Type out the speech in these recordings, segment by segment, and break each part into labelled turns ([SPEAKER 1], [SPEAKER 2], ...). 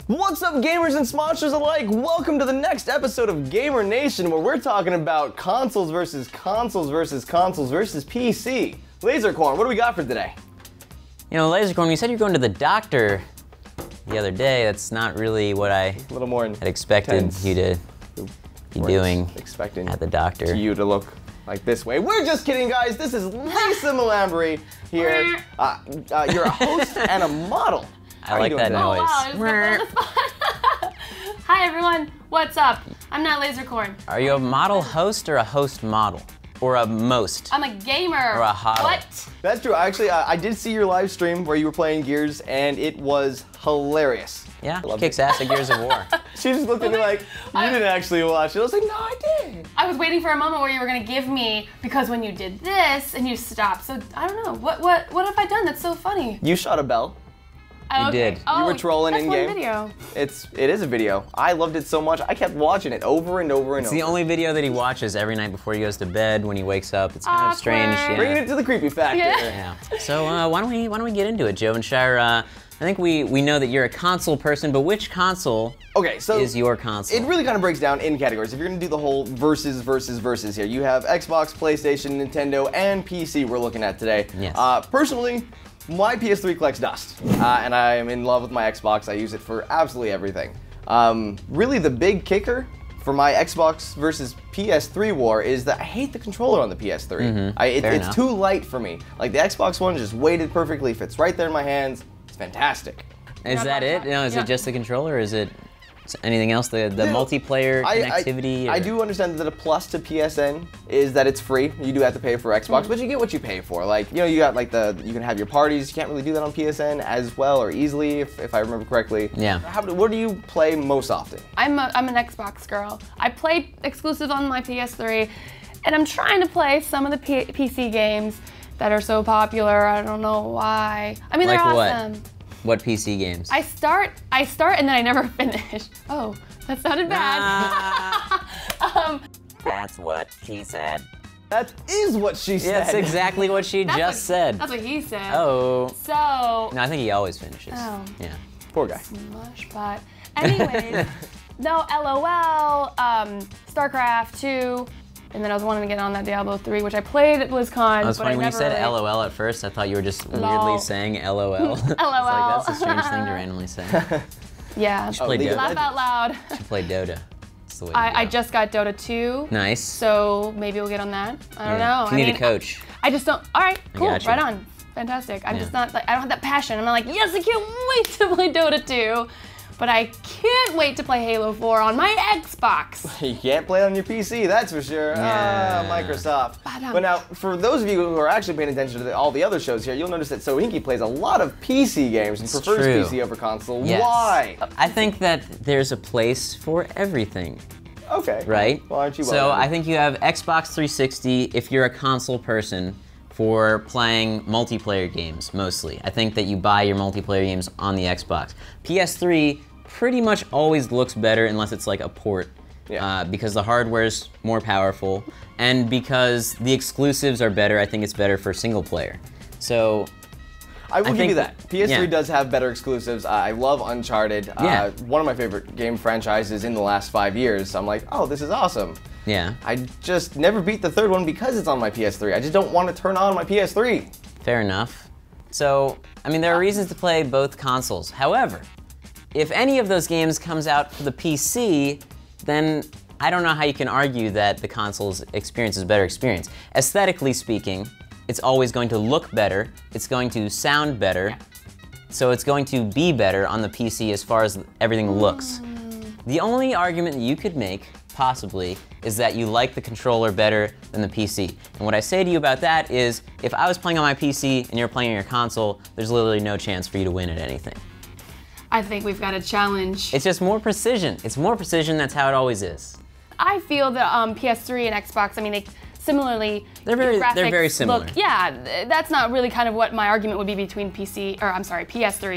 [SPEAKER 1] What's up, gamers and Smoshers alike? Welcome to the next episode of Gamer Nation, where we're talking about consoles versus consoles versus consoles versus PC. Lasercorn, what do we got for today?
[SPEAKER 2] You know, Lasercorn, you said you're going to the doctor the other day. That's not really what I had expected you to be doing at the doctor.
[SPEAKER 1] To you to look like this way. We're just kidding, guys. This is Lisa Malambri here. You're a host and a model.
[SPEAKER 2] I like that noise.
[SPEAKER 3] Oh, wow, hi everyone, what's up? I'm not Lasercorn.
[SPEAKER 2] Are you a model host or a host model? Or a most?
[SPEAKER 3] I'm a gamer.
[SPEAKER 2] Or a hodl.
[SPEAKER 3] What?
[SPEAKER 1] That's true. Actually, I did see your live stream where you were playing Gears, and it was hilarious.
[SPEAKER 2] Yeah, she kicks ass at Gears of War.
[SPEAKER 1] She just looked at me like, you didn't actually watch it. I was like, no, I did.
[SPEAKER 3] I was waiting for a moment where you were gonna give me, because when you did this and you stopped, so I don't know, what have I done that's so funny?
[SPEAKER 1] You shot a bell.
[SPEAKER 3] Oh,
[SPEAKER 2] You did.
[SPEAKER 3] Oh,
[SPEAKER 1] You were trolling in game.
[SPEAKER 3] Video.
[SPEAKER 1] It is a video. I loved it so much. I kept watching it over and over and
[SPEAKER 2] It's
[SPEAKER 1] over.
[SPEAKER 2] the only video that he watches every night before he goes to bed, when he wakes up. It's kind of strange.
[SPEAKER 3] Awkward.
[SPEAKER 1] Bringing it to the creepy factor.
[SPEAKER 3] Yeah.
[SPEAKER 2] So why don't we get into it, Joe and Shire? I think we know that you're a console person, but which console is your console?
[SPEAKER 1] It really kind of breaks down in categories. If you're going to do the whole versus here, you have Xbox, PlayStation, Nintendo, and PC we're looking at today.
[SPEAKER 2] Yes.
[SPEAKER 1] Personally, my PS3 collects dust, and I am in love with my Xbox. I use it for absolutely everything. Really, the big kicker for my Xbox versus PS3 war is that I hate the controller on the PS3. It's too light for me. Like, the Xbox One just weighted perfectly, fits right there in my hands. It's fantastic.
[SPEAKER 2] Is that it? You know, is it just the controller, or is it anything else? The multiplayer connectivity?
[SPEAKER 1] I do understand that a plus to PSN is that it's free. You do have to pay for Xbox, but you get what you pay for. Like, you know, you got like you can have your parties. You can't really do that on PSN as well or easily, if I remember correctly.
[SPEAKER 2] Yeah.
[SPEAKER 1] What do you play most often?
[SPEAKER 3] I'm an Xbox girl. I play exclusive on my PS3, and I'm trying to play some of the PC games that are so popular. I don't know why. I mean, they're awesome.
[SPEAKER 2] What PC games?
[SPEAKER 3] I start, and then I never finish. Oh, that sounded bad.
[SPEAKER 2] That's what she said.
[SPEAKER 1] That is what she said.
[SPEAKER 2] That's exactly what she just said.
[SPEAKER 3] That's what he said.
[SPEAKER 2] Oh.
[SPEAKER 3] So.
[SPEAKER 2] No, I think he always finishes.
[SPEAKER 3] Oh.
[SPEAKER 2] Yeah.
[SPEAKER 1] Poor guy.
[SPEAKER 3] Smosh Bot. Anyways, no, LOL, StarCraft 2. And then I was wanting to get on that Diablo 3, which I played at BlizzCon.
[SPEAKER 2] It was funny when you said LOL at first. I thought you were just weirdly saying LOL.
[SPEAKER 3] LOL.
[SPEAKER 2] It's like, that's a strange thing to randomly say.
[SPEAKER 3] Yeah.
[SPEAKER 2] You should play Dota.
[SPEAKER 3] Laugh out loud.
[SPEAKER 2] You should play Dota. That's the way
[SPEAKER 3] I just got Dota 2.
[SPEAKER 2] Nice.
[SPEAKER 3] So maybe we'll get on that. I don't know.
[SPEAKER 2] You need a coach.
[SPEAKER 3] I just don't. All right, cool.
[SPEAKER 2] got you.
[SPEAKER 3] Right on. Fantastic. I'm just not like, I don't have that passion. I'm not like, yes, I can't wait to play Dota 2. But I can't wait to play Halo 4 on my Xbox.
[SPEAKER 1] You can't play it on your PC, that's for sure.
[SPEAKER 2] Yeah.
[SPEAKER 1] Microsoft. But now, for those of you who are actually paying attention to all the other shows here, you'll notice that Sohinki plays a lot of PC games and prefers PC over console.
[SPEAKER 2] Yes.
[SPEAKER 1] Why?
[SPEAKER 2] I think that there's a place for everything.
[SPEAKER 1] Okay.
[SPEAKER 2] Right?
[SPEAKER 1] Well, aren't you
[SPEAKER 2] So I think you have Xbox 360 if you're a console person for playing multiplayer games, mostly. I think that you buy your multiplayer games on the Xbox. PS3 pretty much always looks better unless it's like a port, because the hardware's more powerful, and because the exclusives are better. I think it's better for single player. So
[SPEAKER 1] I will give you that. PS3 does have better exclusives. I love Uncharted. One of my favorite game franchises in the last 5 years. So I'm like, oh, this is awesome.
[SPEAKER 2] Yeah.
[SPEAKER 1] I just never beat the third one because it's on my PS3. I just don't want to turn on my PS3.
[SPEAKER 2] Fair enough. So, I mean, there are reasons to play both consoles. However, if any of those games comes out for the PC, then I don't know how you can argue that the console's experience is a better experience. Aesthetically speaking, it's always going to look better, it's going to sound better, so it's going to be better on the PC as far as everything looks. The only argument you could make, possibly, is that you like the controller better than the PC. And what I say to you about that is, if I was playing on my PC and you're playing on your console, there's literally no chance for you to win at anything.
[SPEAKER 3] I think we've got a challenge.
[SPEAKER 2] It's just more precision. It's more precision, that's how it always is.
[SPEAKER 3] I feel that PS3 and Xbox, I mean, they similarly,
[SPEAKER 2] they're very similar.
[SPEAKER 3] That's not really kind of what my argument would be between PS3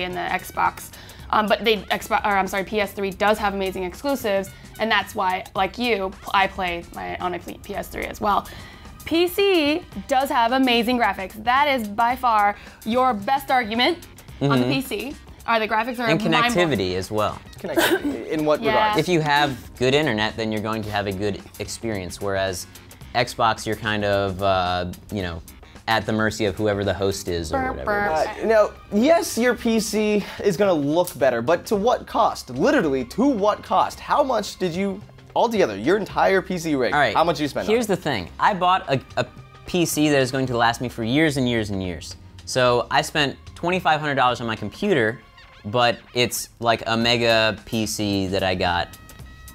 [SPEAKER 3] and the Xbox. But PS3 does have amazing exclusives, and that's why, like you, I play on my PS3 as well. PC does have amazing graphics. That is by far your best argument on the PC. The graphics are
[SPEAKER 2] and connectivity as well.
[SPEAKER 1] connectivity? In what
[SPEAKER 3] Yeah.
[SPEAKER 1] regards?
[SPEAKER 2] If you have good internet, then you're going to have a good experience, whereas Xbox, you're kind of, you know, at the mercy of whoever the host is or whatever.
[SPEAKER 1] Now, yes, your PC is gonna look better, but to what cost? Literally, to what cost? How much did you, altogether, your entire PC rig,
[SPEAKER 2] All right,
[SPEAKER 1] how much did you spend
[SPEAKER 2] here's
[SPEAKER 1] on
[SPEAKER 2] the thing. I bought a PC that is going to last me for years and years and years. So I spent $2,500 on my computer, but it's like a mega PC that I got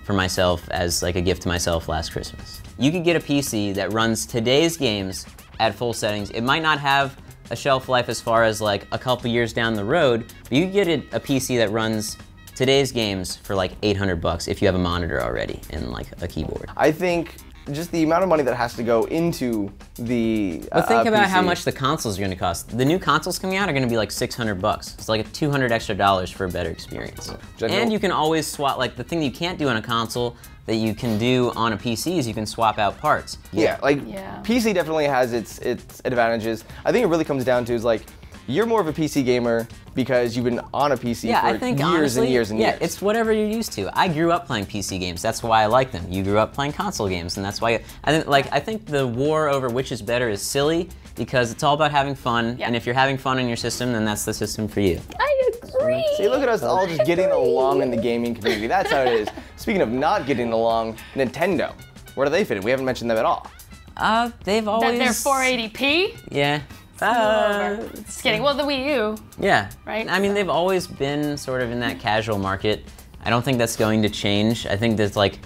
[SPEAKER 2] for myself as like a gift to myself last Christmas. You could get a PC that runs today's games at full settings. It might not have a shelf life as far as like a couple years down the road, but you could get a PC that runs today's games for like 800 bucks if you have a monitor already and like a keyboard.
[SPEAKER 1] I think just the amount of money that has to go into the
[SPEAKER 2] But think about
[SPEAKER 1] PC.
[SPEAKER 2] how much the consoles are going to cost. The new consoles coming out are going to be like 600 bucks. It's like a 200 extra dollars for a better experience. And you can always swap, like the thing you can't do on a console that you can do on a PC is you can swap out parts.
[SPEAKER 1] Yeah, like
[SPEAKER 3] Yeah.
[SPEAKER 1] PC definitely has its advantages. I think it really comes down to is like, you're more of a PC gamer because you've been on a PC
[SPEAKER 2] Yeah,
[SPEAKER 1] for
[SPEAKER 2] I think
[SPEAKER 1] years
[SPEAKER 2] honestly,
[SPEAKER 1] and years and
[SPEAKER 2] yeah,
[SPEAKER 1] years.
[SPEAKER 2] it's whatever you're used to. I grew up playing PC games. That's why I like them. You grew up playing console games, and that's why I think the war over which is better is silly because it's all about having fun.
[SPEAKER 3] Yeah.
[SPEAKER 2] And if you're having fun in your system, then that's the system for you.
[SPEAKER 3] I agree.
[SPEAKER 1] See, look at us all just getting along in the gaming community. That's how it is. Speaking of not getting along, Nintendo. Where do they fit in? We haven't mentioned them at all.
[SPEAKER 2] They've always.
[SPEAKER 3] That they're 480p?
[SPEAKER 2] Yeah.
[SPEAKER 3] Just kidding. Well, the Wii U.
[SPEAKER 2] Yeah.
[SPEAKER 3] Right?
[SPEAKER 2] I mean, they've always been sort of in that casual market. I don't think that's going to change. I think that's like,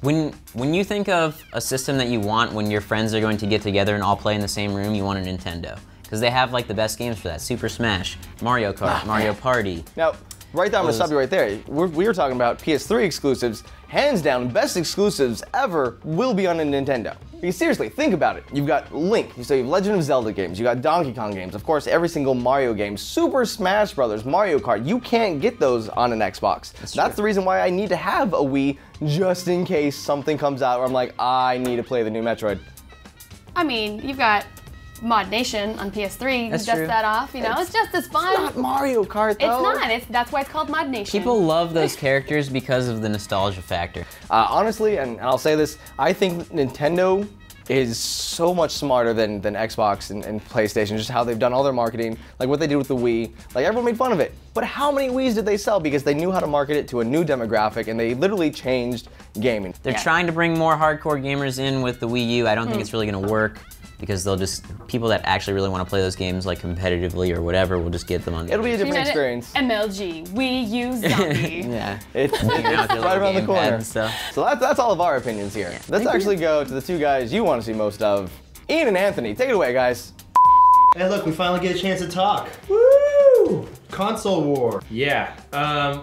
[SPEAKER 2] when you think of a system that you want when your friends are going to get together and all play in the same room, you want a Nintendo. Because they have like the best games for that. Super Smash, Mario Kart, Mario Party.
[SPEAKER 1] Now, right there, I'm gonna stop you right there. We were talking about PS3 exclusives. Hands down, best exclusives ever will be on a Nintendo. Because seriously, think about it. You've got Link, so you have Legend of Zelda games, you got Donkey Kong games, of course, every single Mario game, Super Smash Brothers, Mario Kart. You can't get those on an Xbox. That's the reason why I need to have a Wii, just in case something comes out where I'm like, I need to play the new Metroid.
[SPEAKER 3] I mean, you've got Mod Nation on PS3.
[SPEAKER 2] That's
[SPEAKER 3] you dust
[SPEAKER 2] true.
[SPEAKER 3] that off, you know? It's just as fun.
[SPEAKER 1] It's not Mario Kart, though.
[SPEAKER 3] It's not. That's why it's called Mod Nation.
[SPEAKER 2] People love those characters because of the nostalgia factor.
[SPEAKER 1] Honestly, and I'll say this, I think Nintendo is so much smarter than Xbox and PlayStation, just how they've done all their marketing, like what they did with the Wii. Like, everyone made fun of it. But how many Wiis did they sell? Because they knew how to market it to a new demographic, and they literally changed gaming.
[SPEAKER 2] They're trying to bring more hardcore gamers in with the Wii U. I don't think it's really gonna work because they'll just, people that actually really want to play those games like competitively or whatever will just get them on.
[SPEAKER 1] It'll be a
[SPEAKER 3] You
[SPEAKER 1] different
[SPEAKER 3] know,
[SPEAKER 1] experience.
[SPEAKER 3] MLG, Wii U Zombie.
[SPEAKER 2] Yeah.
[SPEAKER 1] It's
[SPEAKER 2] Out there
[SPEAKER 1] right
[SPEAKER 2] with
[SPEAKER 1] around the
[SPEAKER 2] gamepad
[SPEAKER 1] corner.
[SPEAKER 2] and stuff.
[SPEAKER 1] So that's all of our opinions here. Let's actually go to the two guys you want to see most of. Ian and Anthony, take it away, guys.
[SPEAKER 4] Hey, look, we finally get a chance to talk. Woo! Console war.
[SPEAKER 5] Yeah.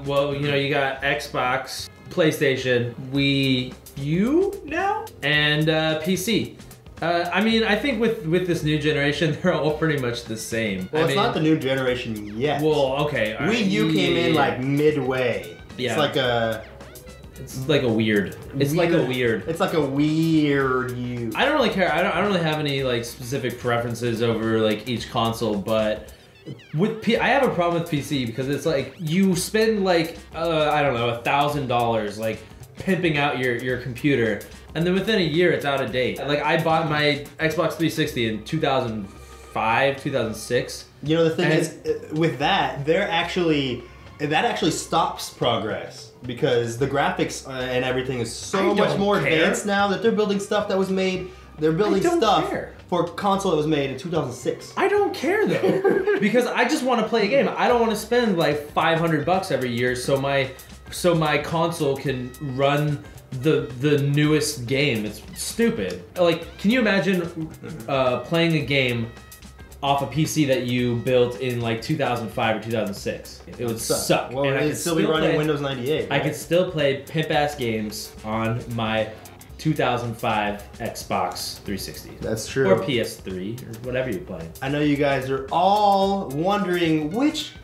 [SPEAKER 5] Well, you know, you got Xbox, PlayStation, Wii U now, and PC. I mean, I think with this new generation, they're all pretty much the same.
[SPEAKER 4] Well,
[SPEAKER 5] I
[SPEAKER 4] it's
[SPEAKER 5] mean,
[SPEAKER 4] not the new generation yet.
[SPEAKER 5] Well, okay. all right,
[SPEAKER 4] Wii U came in
[SPEAKER 5] yeah.
[SPEAKER 4] like midway.
[SPEAKER 5] Yeah.
[SPEAKER 4] It's like a.
[SPEAKER 5] It's like a weird. It's like a weird.
[SPEAKER 4] It's like a weird U.
[SPEAKER 5] I don't really care. I don't really have any like specific preferences over like each console, but with I have a problem with PC because it's like you spend like I don't know $1,000 like pimping out your computer, and then within a year it's out of date. Like I bought my Xbox 360 in 2005, 2006.
[SPEAKER 4] You know, the thing is, with that, that actually stops progress. Because the graphics and everything is so much more advanced now that they're building stuff that was made. They're building stuff for a console that was made in 2006.
[SPEAKER 5] I don't care though, because I just want to play a game. I don't want to spend like $500 every year so my console can run the newest game. It's stupid. Like, can you imagine playing a game off a PC that you built in like 2005 or 2006? It would suck.
[SPEAKER 4] Well,
[SPEAKER 5] and
[SPEAKER 4] it'd still be running Windows 98.
[SPEAKER 5] I
[SPEAKER 4] right?
[SPEAKER 5] could still play pimp-ass games on my 2005 Xbox 360.
[SPEAKER 4] That's true.
[SPEAKER 5] Or PS3, or whatever you play.
[SPEAKER 4] I know you guys are all wondering which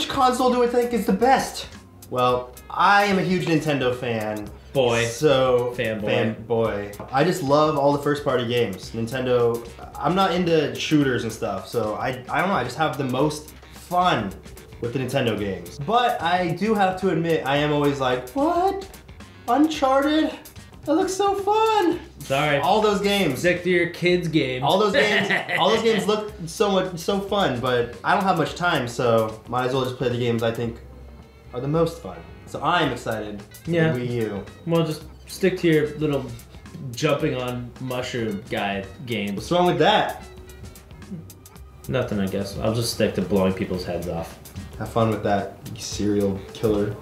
[SPEAKER 4] console do I think is the best? Well, I am a huge Nintendo fan.
[SPEAKER 5] Boy.
[SPEAKER 4] So
[SPEAKER 5] Fanboy.
[SPEAKER 4] I just love all the first party games. Nintendo, I'm not into shooters and stuff, so I don't know, I just have the most fun with the Nintendo games. But I do have to admit, I am always like, what? Uncharted? That looks so fun.
[SPEAKER 5] Sorry.
[SPEAKER 4] All those games.
[SPEAKER 5] Stick to your kids' games.
[SPEAKER 4] All those games look so fun, but I don't have much time, so might as well just play the games I think are the most fun. So I'm excited for the Wii U.
[SPEAKER 5] Well, just stick to your little jumping on mushroom guy games.
[SPEAKER 4] What's wrong with that?
[SPEAKER 5] Nothing, I guess. I'll just stick to blowing people's heads off.
[SPEAKER 4] Have fun with that, you serial killer.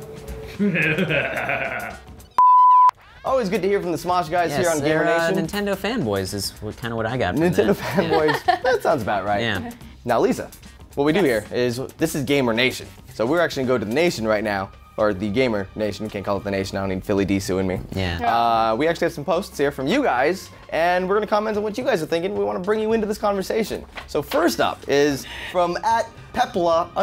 [SPEAKER 1] Always good to hear from the Smosh guys here on Gamer Nation.
[SPEAKER 2] Nintendo fanboys is kind of what I got from
[SPEAKER 1] Nintendo
[SPEAKER 2] that.
[SPEAKER 1] fanboys. That sounds about right.
[SPEAKER 2] Yeah.
[SPEAKER 1] Now, Lisa, what we do here is, this is Gamer Nation. So we're actually going to go to the Nation right now, or the Gamer Nation. We can't call it the Nation. I don't need Philly D suing me.
[SPEAKER 2] Yeah.
[SPEAKER 1] We actually have some posts here from you guys, and we're going to comment on what you guys are thinking. We want to bring you into this conversation. So first up is from @Pepla_.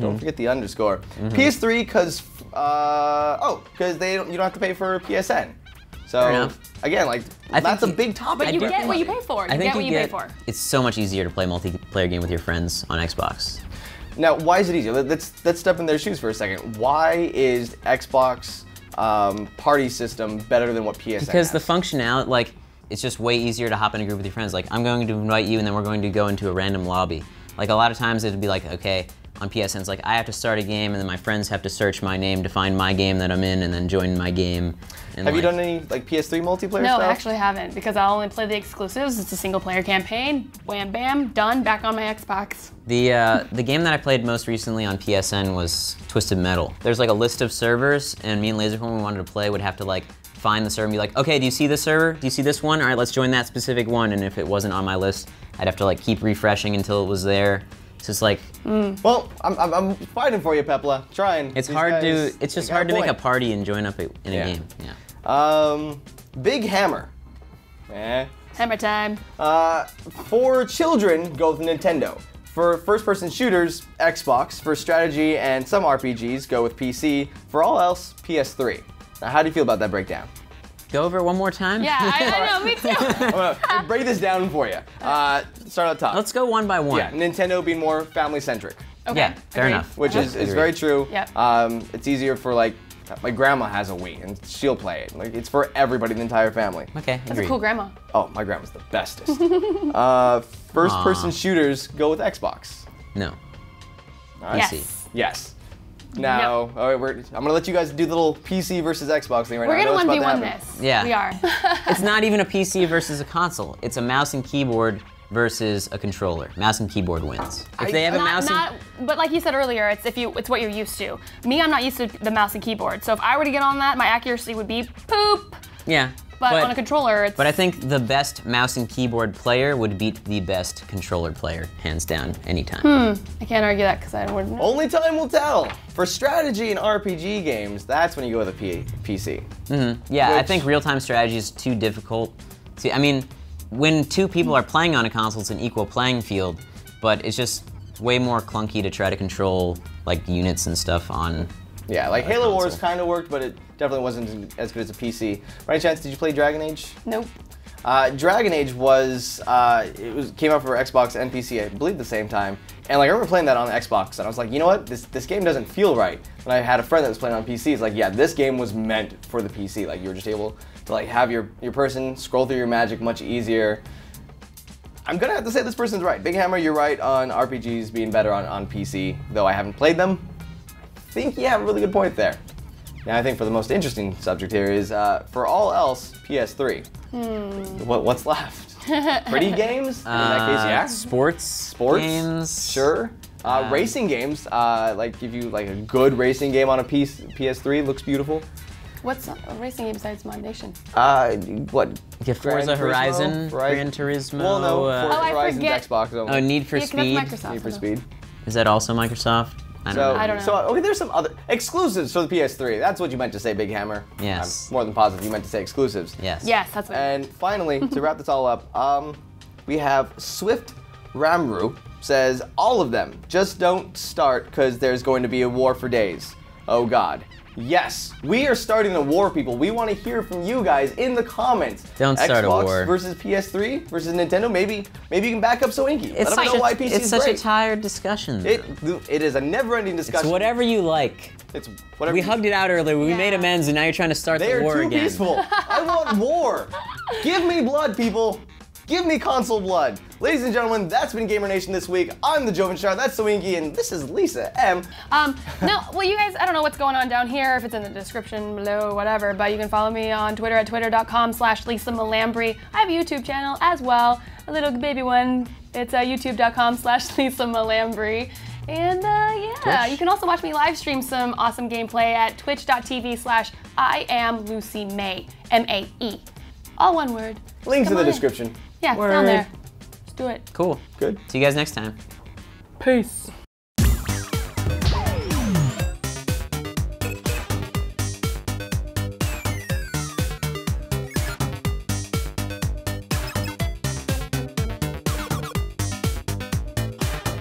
[SPEAKER 1] Don't forget the underscore. PS3 because you don't have to pay for PSN. So again, like that's a big topic.
[SPEAKER 3] But you get what you pay for. You get what you pay for.
[SPEAKER 2] It's so much easier to play a multiplayer game with your friends on Xbox.
[SPEAKER 1] Now, why is it easier? Let's step in their shoes for a second. Why is Xbox party system better than what PSN
[SPEAKER 2] Because
[SPEAKER 1] has?
[SPEAKER 2] the functionality, like, it's just way easier to hop in a group with your friends. Like, I'm going to invite you, and then we're going to go into a random lobby. Like, a lot of times it'd be like, okay, on PSN, it's like I have to start a game, and then my friends have to search my name to find my game that I'm in, and then join my game. And
[SPEAKER 1] have you done any like PS3 multiplayer
[SPEAKER 3] No,
[SPEAKER 1] stuff?
[SPEAKER 3] I actually haven't, because I only play the exclusives. It's a single player campaign. Wham bam, done, back on my Xbox.
[SPEAKER 2] The game that I played most recently on PSN was Twisted Metal. There's like a list of servers, and me and Laser, when we wanted to play, would have to like find the server and be like, okay, do you see this server? Do you see this one? All right, let's join that specific one. And if it wasn't on my list, I'd have to like keep refreshing until it was there. It's just like,
[SPEAKER 1] Well, I'm fighting for you, Pepla. Trying.
[SPEAKER 2] it's
[SPEAKER 1] These
[SPEAKER 2] hard
[SPEAKER 1] guys,
[SPEAKER 2] to, it's just
[SPEAKER 1] they got
[SPEAKER 2] hard to make a
[SPEAKER 1] point.
[SPEAKER 2] party and join up in a game. Yeah.
[SPEAKER 1] Big Hammer.
[SPEAKER 3] Hammer time.
[SPEAKER 1] For children, go with Nintendo. For first-person shooters, Xbox. For strategy and some RPGs, go with PC. For all else, PS3. Now, how do you feel about that breakdown?
[SPEAKER 2] Go over it one more time?
[SPEAKER 3] Yeah, I know, me too.
[SPEAKER 1] I'm gonna break this down for you. Start at the top.
[SPEAKER 2] Let's go one by one.
[SPEAKER 1] Yeah, Nintendo being more family-centric,
[SPEAKER 3] Okay,
[SPEAKER 2] Yeah, fair
[SPEAKER 3] agreed.
[SPEAKER 2] enough.
[SPEAKER 1] which is very true.
[SPEAKER 3] Yep.
[SPEAKER 1] It's easier for like, my grandma has a Wii and she'll play it. Like it's for everybody, the entire family.
[SPEAKER 2] Okay,
[SPEAKER 3] That's
[SPEAKER 2] agreed.
[SPEAKER 3] a cool grandma.
[SPEAKER 1] Oh, my grandma's the bestest. First-person shooters, go with Xbox.
[SPEAKER 2] No.
[SPEAKER 1] All right.
[SPEAKER 3] Yes.
[SPEAKER 1] Yes. Now, all right, I'm gonna let you guys do the little PC versus Xbox thing right
[SPEAKER 3] We're
[SPEAKER 1] now.
[SPEAKER 3] gonna
[SPEAKER 1] I know it's about
[SPEAKER 3] 1v1
[SPEAKER 1] to happen.
[SPEAKER 3] this.
[SPEAKER 2] Yeah.
[SPEAKER 3] We are.
[SPEAKER 2] It's not even a PC versus a console. It's a mouse and keyboard versus a controller. Mouse and keyboard wins. If they have a mouse and...
[SPEAKER 3] But like you said earlier, it's what you're used to. Me, I'm not used to the mouse and keyboard. So if I were to get on that, my accuracy would be poop.
[SPEAKER 2] Yeah.
[SPEAKER 3] But on a controller, it's...
[SPEAKER 2] But I think the best mouse and keyboard player would beat the best controller player, hands down, anytime.
[SPEAKER 3] I can't argue that because I wouldn't know.
[SPEAKER 1] Only time will tell. For strategy and RPG games, that's when you go with a PC.
[SPEAKER 2] Yeah, I
[SPEAKER 1] Which-
[SPEAKER 2] think real-time strategy is too difficult. I mean, when two people are playing on a console, it's an equal playing field, but it's just way more clunky to try to control like units and stuff on.
[SPEAKER 1] Yeah, like Halo Wars
[SPEAKER 2] console.
[SPEAKER 1] kind of worked, but it definitely wasn't as good as a PC. By any chance, did you play Dragon Age?
[SPEAKER 3] Nope.
[SPEAKER 1] Dragon Age came out for Xbox and PC, I believe, at the same time. And like I remember playing that on the Xbox, and I was like, you know what? This game doesn't feel right. And I had a friend that was playing on PC. It's like, yeah, this game was meant for the PC. Like you were just able to like have your person scroll through your magic much easier. I'm gonna have to say this person's right. Big Hammer, you're right on RPGs being better on PC, though I haven't played them. I think you have a really good point there. Now I think for the most interesting subject here is for all else, PS3. What's left? Pretty games? In that case, yeah.
[SPEAKER 2] Sports games.
[SPEAKER 1] Sure. Racing games, like give you like a good racing game on a PS3 looks beautiful.
[SPEAKER 3] What's a racing game besides Mod Nation?
[SPEAKER 1] What?
[SPEAKER 2] Yeah, Forza Horizon, Gran Turismo.
[SPEAKER 1] Well, no, Forza
[SPEAKER 3] I
[SPEAKER 1] Horizon's
[SPEAKER 3] forget.
[SPEAKER 1] Xbox only.
[SPEAKER 2] Need for
[SPEAKER 3] Yeah, 'cause that's
[SPEAKER 2] Speed.
[SPEAKER 3] Microsoft.
[SPEAKER 1] Need for Speed.
[SPEAKER 2] Is that also Microsoft? I don't know.
[SPEAKER 3] I don't know.
[SPEAKER 1] So okay, there's some other exclusives for the PS3. That's what you meant to say, Big Hammer.
[SPEAKER 2] Yes.
[SPEAKER 1] I'm more than positive you meant to say exclusives.
[SPEAKER 2] Yes.
[SPEAKER 3] Yes, that's what.
[SPEAKER 1] And finally, to wrap this all up, we have Swift Ramru says all of them. Just don't start because there's going to be a war for days. Oh God. Yes, we are starting a war, people. We want to hear from you guys in the comments.
[SPEAKER 2] Don't start a
[SPEAKER 1] Xbox
[SPEAKER 2] war.
[SPEAKER 1] versus PS3 versus Nintendo. Maybe you can back up Soinky. Let him know why PC
[SPEAKER 2] It's
[SPEAKER 1] is
[SPEAKER 2] such
[SPEAKER 1] great.
[SPEAKER 2] a tired discussion.
[SPEAKER 1] It is a never-ending discussion.
[SPEAKER 2] It's whatever you like.
[SPEAKER 1] It's whatever.
[SPEAKER 2] We hugged it out earlier. We made amends, and now you're trying to start
[SPEAKER 1] They
[SPEAKER 2] the
[SPEAKER 1] are
[SPEAKER 2] war
[SPEAKER 1] too
[SPEAKER 2] again.
[SPEAKER 1] peaceful. I want war. Give me blood, people. Give me console blood. Ladies and gentlemen, that's been Gamer Nation this week. I'm the Joven Shard, that's Soinky, and this is Lisa M.
[SPEAKER 3] No, well, you guys, I don't know what's going on down here, if it's in the description below, whatever, but you can follow me on Twitter at twitter.com/Lisa Malambri. I have a YouTube channel as well, a little baby one. It's youtube.com/Lisa Malambri. And yeah, you can also watch me live stream some awesome gameplay at twitch.tv/IamLucyMae, M-A-E. All one word.
[SPEAKER 1] Links in
[SPEAKER 3] Come
[SPEAKER 1] the
[SPEAKER 3] on
[SPEAKER 1] description.
[SPEAKER 3] Yeah,
[SPEAKER 2] Word.
[SPEAKER 3] down there. Let's do it.
[SPEAKER 2] Cool.
[SPEAKER 1] Good.
[SPEAKER 2] See you guys next time.
[SPEAKER 3] Peace.